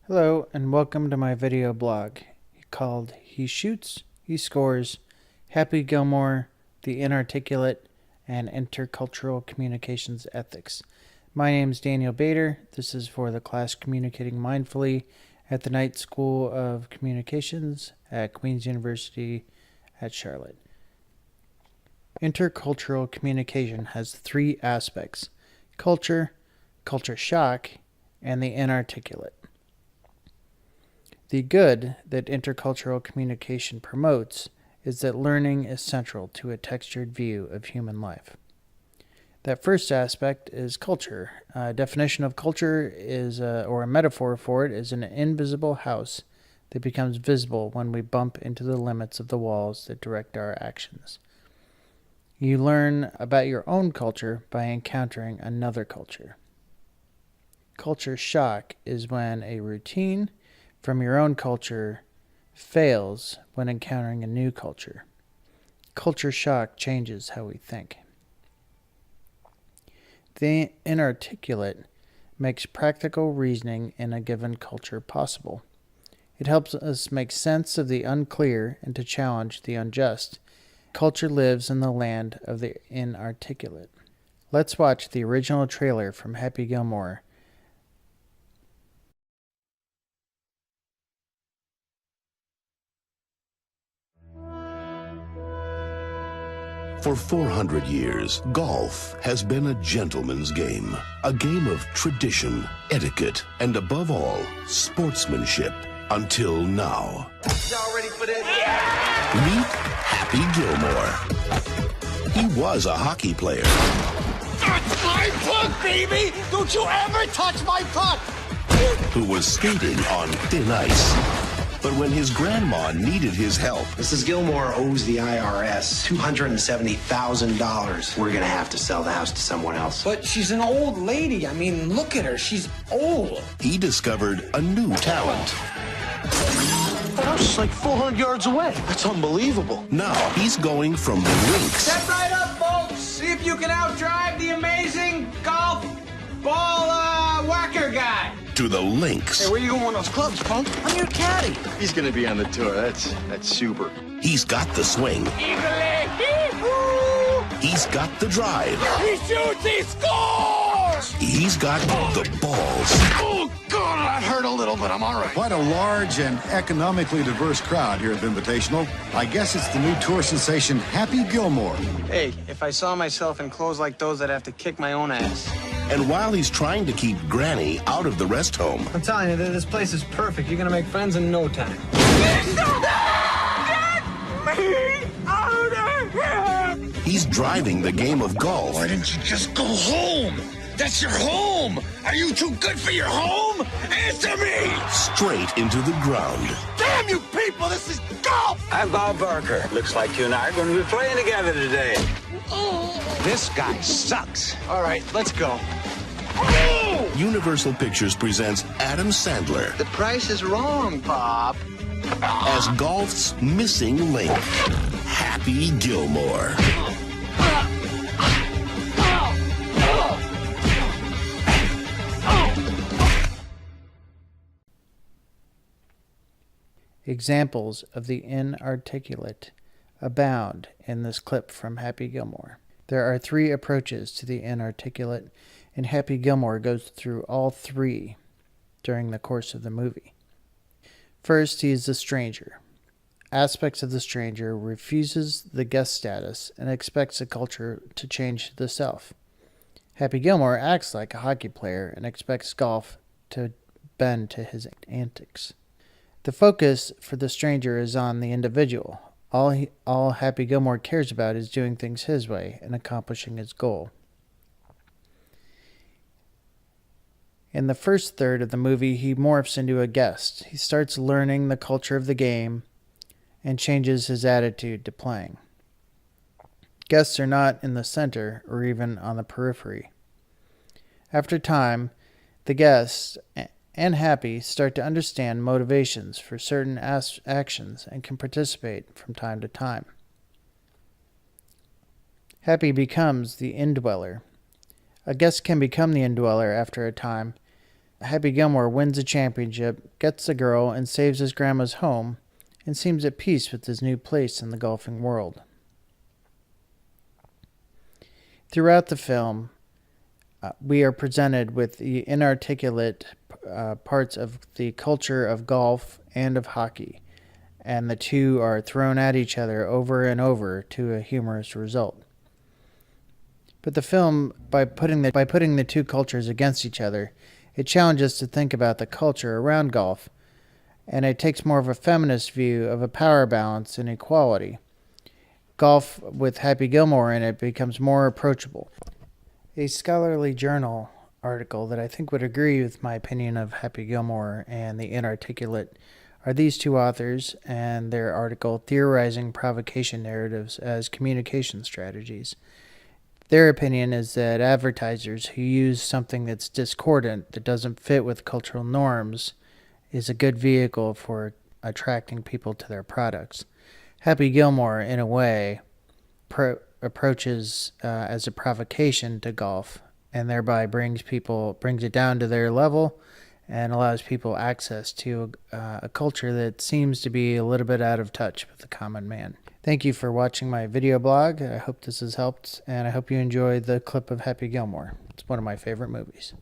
Hello and welcome to my video blog called He Shoots, He Scores, Happy Gilmore, The Inarticulate, and Intercultural Communications Ethics. My name is Daniel Bader. This is for the class Communicating Mindfully at the Knight School of Communications at Queen's University at Charlotte. Intercultural communication has three aspects: culture, culture shock, and the inarticulate. The good that intercultural communication promotes is that learning is central to a textured view of human life. That first aspect is culture. A definition of culture is, or a metaphor for it, is an invisible house that becomes visible when we bump into the limits of the walls that direct our actions. You learn about your own culture by encountering another culture. Culture shock is when a routine from your own culture fails when encountering a new culture. Culture shock changes how we think. The inarticulate makes practical reasoning in a given culture possible. It helps us make sense of the unclear and to challenge the unjust. Culture lives in the land of the inarticulate. Let's watch the original trailer from Happy Gilmore. For 400 years, golf has been a gentleman's game. A game of tradition, etiquette, and above all, sportsmanship. Until now. Y'all ready for this? Meet Happy Gilmore. He was a hockey player. That's my puck, baby! Don't you ever touch my puck! Who was skating on thin ice. But when his grandma needed his help, Mrs. Gilmore owes the IRS $270,000. We're gonna have to sell the house to someone else. But she's an old lady. I mean, look at her. She's old. he discovered a new talent. The house is like 400 yards away. That's unbelievable. Now he's going from the rinks Step right up, folks. See if you can outdrive the amazing golf ball whacker guy. to the links. Hey, where you going with those clubs, punk? I'm your caddy. He's gonna be on the tour. That's super. He's got the swing. He's got the drive. He shoots, he scores! He's got the balls. Oh, God, that hurt a little, but I'm all right. Quite a large and economically diverse crowd here at the Invitational. I guess it's the new tour sensation, Happy Gilmore. Hey, if I saw myself in clothes like those, I'd have to kick my own ass. And while he's trying to keep Granny out of the rest home, I'm telling you, this place is perfect. You're gonna make friends in no time. he's driving the game of golf Why didn't you just go home? That's your home! Are you too good for your home? Answer me! straight into the ground. Damn you people, this is golf! I'm Bob Barker. Looks like you and I are going to be playing together today. This guy sucks. All right, let's go. Universal Pictures presents Adam Sandler The price is wrong, Bob. as golf's missing link, Happy Gilmore. Examples of the inarticulate abound in this clip from Happy Gilmore. There are three approaches to the inarticulate, and Happy Gilmore goes through all three during the course of the movie. First, he is the stranger. Aspects of the stranger refuses the guest status and expects the culture to change to the self. Happy Gilmore acts like a hockey player and expects golf to bend to his antics. The focus for the stranger is on the individual. All Happy Gilmore cares about is doing things his way and accomplishing his goal. In the first third of the movie, he morphs into a guest. He starts learning the culture of the game and changes his attitude to playing. Guests are not in the center or even on the periphery. After time, the guests and Happy start to understand motivations for certain actions and can participate from time to time. Happy becomes the indweller. A guest can become the indweller after a time, Happy Gilmore wins a championship, gets the girl, and saves his grandma's home, and seems at peace with his new place in the golfing world. Throughout the film, we are presented with the inarticulate parts of the culture of golf and of hockey, and the two are thrown at each other over and over to a humorous result. But the film, by putting the two cultures against each other, it challenges us to think about the culture around golf, and it takes more of a feminist view of a power balance and equality. Golf with Happy Gilmore in it becomes more approachable. A scholarly journal article that I think would agree with my opinion of Happy Gilmore and the inarticulate are these two authors and their article theorizing provocation narratives as communication strategies. Their opinion is that advertisers who use something that's discordant, that doesn't fit with cultural norms, is a good vehicle for attracting people to their products. Happy Gilmore, in a way, approaches as a provocation to golf, and thereby brings it down to their level and allows people access to a culture that seems to be a little bit out of touch with the common man. Thank you for watching my video blog. I hope this has helped, and I hope you enjoy the clip of Happy Gilmore. It's one of my favorite movies.